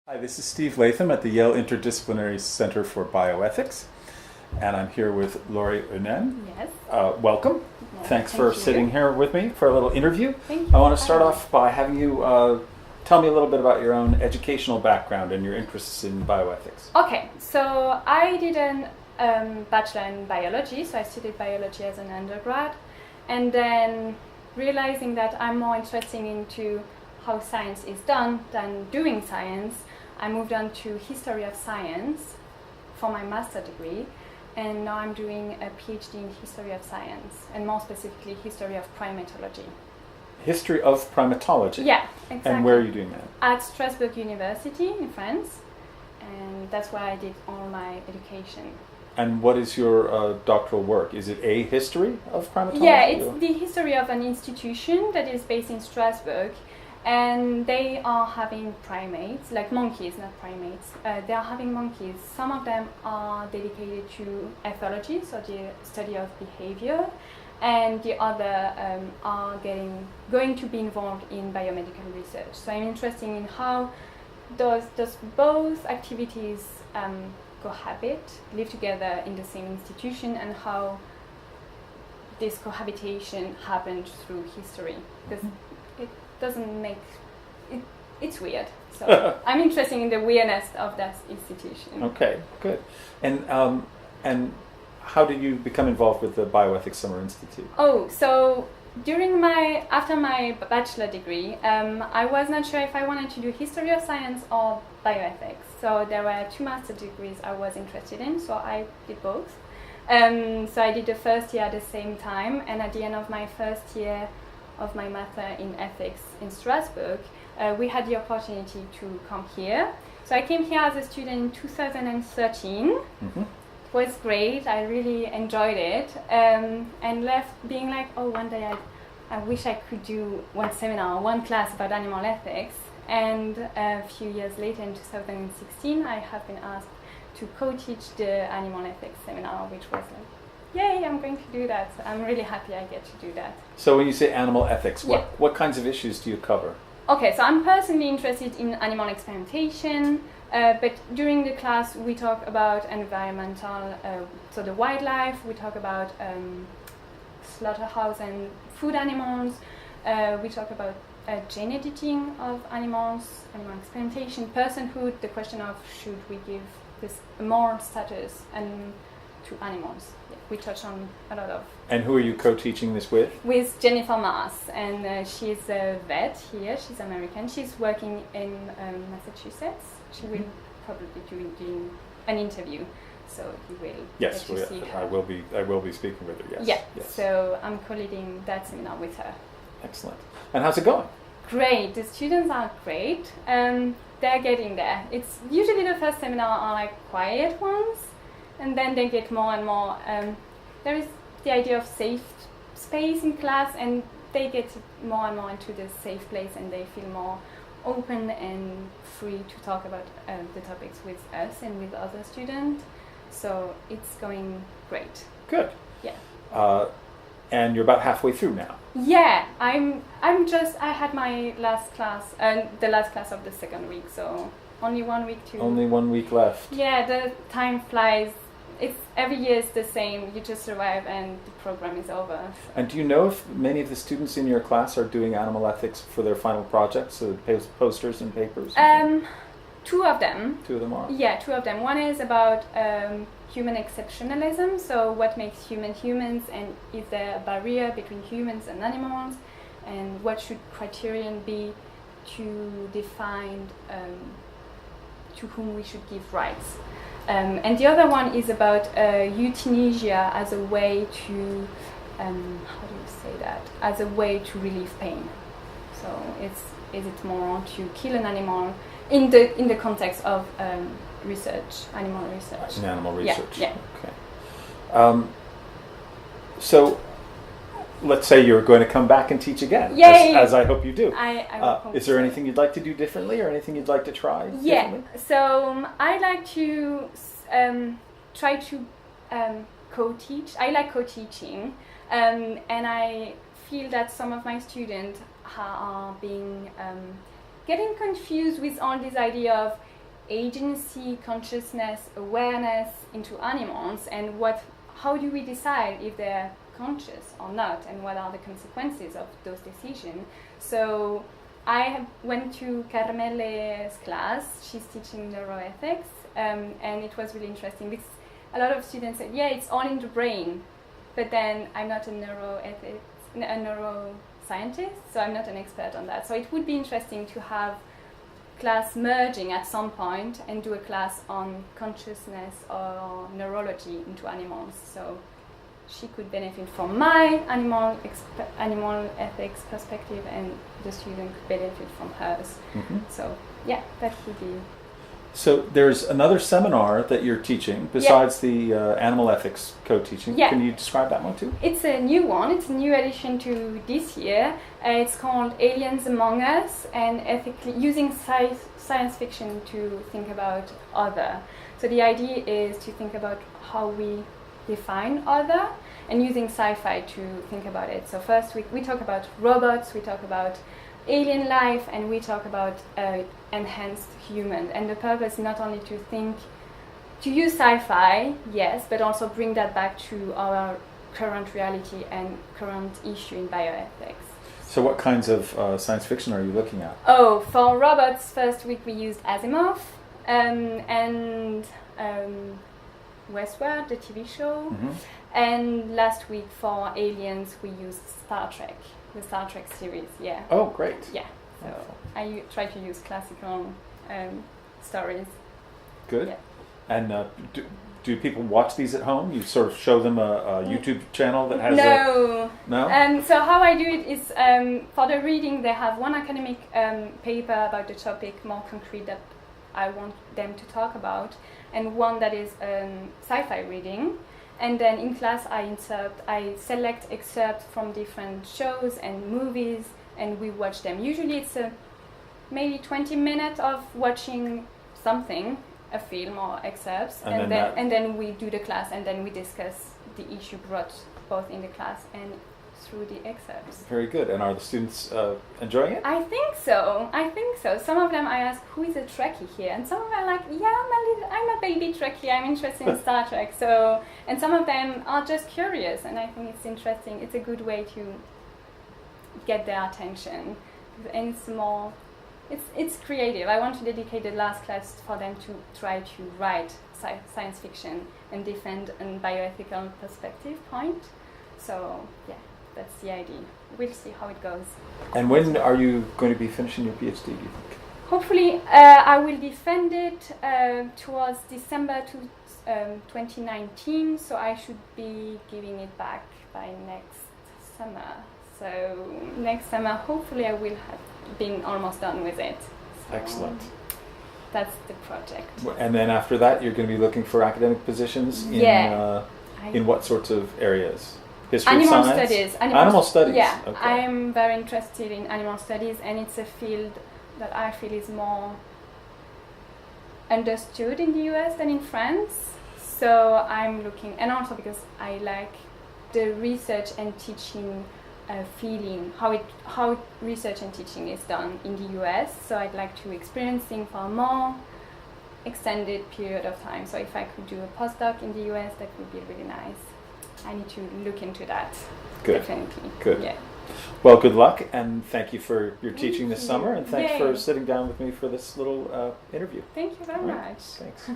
Hi, this is Steve Latham at the Yale Interdisciplinary Center for Bioethics, and I'm here with Laure Hoenen. Yes. Welcome. Yes, Thanks thank for you. sitting here with me for a little interview. Thank you I want for to start having off by having you tell me a little bit about your own educational background and your interests in bioethics. Okay, so I did a bachelor in biology, so I studied biology as an undergrad, and then realizing that I'm more interested into how science is done than doing science, I moved on to history of science for my master degree, and now I'm doing a PhD in history of science, and more specifically history of primatology. History of primatology? Yeah, exactly. And where are you doing that? At Strasbourg University in France, and that's where I did all my education. And what is your doctoral work? Is it a history of primatology? Yeah, it's the history of an institution that is based in Strasbourg, and they are having primates, like monkeys, not primates. They are having monkeys. Some of them are dedicated to ethology, so the study of behavior, and the other are going to be involved in biomedical research. So I'm interested in how does both activities cohabit, live together in the same institution, and how this cohabitation happened through history. Because it doesn't make it. It's weird. So I'm interested in the weirdness of that institution. Okay, good. And how did you become involved with the Bioethics Summer Institute? Oh, so after my bachelor degree, I was not sure if I wanted to do history of science or bioethics. So there were two master degrees I was interested in, so I did both. So I did the first year at the same time, and at the end of my first year of my master in ethics in Strasbourg, we had the opportunity to come here. So I came here as a student in 2013. Mm-hmm. It was great. I really enjoyed it, and left being like, oh, one day I wish I could do one seminar, one class about animal ethics. And a few years later, in 2016, I have been asked to co-teach the animal ethics seminar, which was like, yay, I'm going to do that. So I'm really happy I get to do that. So when you say animal ethics, Yeah. what kinds of issues do you cover? Okay, so I'm personally interested in animal experimentation, but during the class we talk about environmental, so the wildlife, we talk about slaughterhouse and food animals, we talk about gene editing of animals, animal experimentation, personhood, the question of should we give this more status and to animals. Yeah, we touch on a lot of. And who are you co-teaching this with? With Jennifer Mars, and she's a vet here. She's American. She's working in Massachusetts. She will probably be doing an interview, so you will Yes, get to see her. I will be speaking with her. Yes. Yeah. Yes. So I'm co-leading that seminar with her. Excellent. And how's it going? Great. The students are great. They're getting there. It's usually the first seminar are like quiet ones, and then they get more and more. There is the idea of safe space in class, and they get more and more into the safe place, and they feel more open and free to talk about the topics with us and with other students. So it's going great. Good. Yeah. And you're about halfway through now. Yeah, I had my last class, the last class of the second week, so only 1 week to. Only 1 week left. Yeah, the time flies. It's every year is the same. You just arrive and the program is over. And do you know if many of the students in your class are doing animal ethics for their final projects, so posters and papers? Two of them. Two of them are? Yeah, two of them. One is about human exceptionalism, so what makes humans, and is there a barrier between humans and animals, and what should criterion be to define to whom we should give rights. And the other one is about euthanasia as a way to, how do you say that? As a way to relieve pain. So is it more to kill an animal in the context of research, animal research? In animal research. Yeah. Okay. So let's say you're going to come back and teach again, Yay! as I hope you do. I will hope is there so. anything you'd like to do differently, or anything you'd like to try Yeah, differently? so I like to try to co-teach. I like co-teaching, and I feel that some of my students are being getting confused with all this idea of agency, consciousness, awareness into animals, and how do we decide if they're conscious or not, and what are the consequences of those decisions. So I went to Carmele's class. She's teaching neuroethics, and it was really interesting because a lot of students said, yeah, it's all in the brain, but then I'm not a neuroscientist, so I'm not an expert on that. So it would be interesting to have class merging at some point and do a class on consciousness or neurology into animals. So she could benefit from my animal ethics perspective, and the student could benefit from hers. Mm-hmm. So yeah, that would be. So there's another seminar that you're teaching besides the animal ethics co-teaching. Yeah. Can you describe that one too? It's a new one. It's a new addition to this year. It's called Aliens Among Us, and using science fiction to think about other. So the idea is to think about how we define other, and using sci-fi to think about it. So first we talk about robots, we talk about alien life, and we talk about enhanced human. And the purpose is not only to use sci-fi, yes, but also bring that back to our current reality and current issue in bioethics. So what kinds of science fiction are you looking at? Oh, for robots, first week we used Asimov, and Westworld, the TV show. Mm-hmm. And last week for aliens we used Star Trek, the Star Trek series, yeah. Oh, great. Yeah, so Wonderful. I try to use classical stories. Good. Yeah. And do people watch these at home? You sort of show them a YouTube channel that has No. No? So how I do it is, for the reading they have one academic paper about the topic, more concrete, that I want them to talk about, and one that is sci-fi reading. And then in class I select excerpts from different shows and movies, and we watch them. Usually it's maybe 20 minutes of watching something, a film or excerpts, and then we do the class, and then we discuss the issue brought both in the class and through the excerpts. Very good. And are the students enjoying it? I think so. Some of them I ask, who is a Trekkie here? And some of them are like, yeah, I'm a baby Trekkie, I'm interested in Star Trek. So, and some of them are just curious, and I think it's interesting. It's a good way to get their attention. And it's creative. I want to dedicate the last class for them to try to write science fiction and defend a bioethical perspective point. So, yeah. That's the idea. We'll see how it goes. And when are you going to be finishing your PhD, do you think? Hopefully, I will defend it towards December 2019, so I should be giving it back by next summer. So next summer, hopefully I will have been almost done with it. So excellent. That's the project. And then after that, you're going to be looking for academic positions in what sorts of areas? History, animal science? Studies. Animal studies. Yeah, okay. I'm very interested in animal studies, and it's a field that I feel is more understood in the US than in France. So I'm looking, and also because I like the research and teaching feeling, how research and teaching is done in the US. So I'd like to experience things for a more extended period of time. So if I could do a postdoc in the US, that would be really nice. I need to look into that. Good. Definitely. Good. Yeah. Well, good luck, and thank you for your teaching this summer, and thanks Yay. for sitting down with me for this little interview. Thank you very All right. much. Thanks.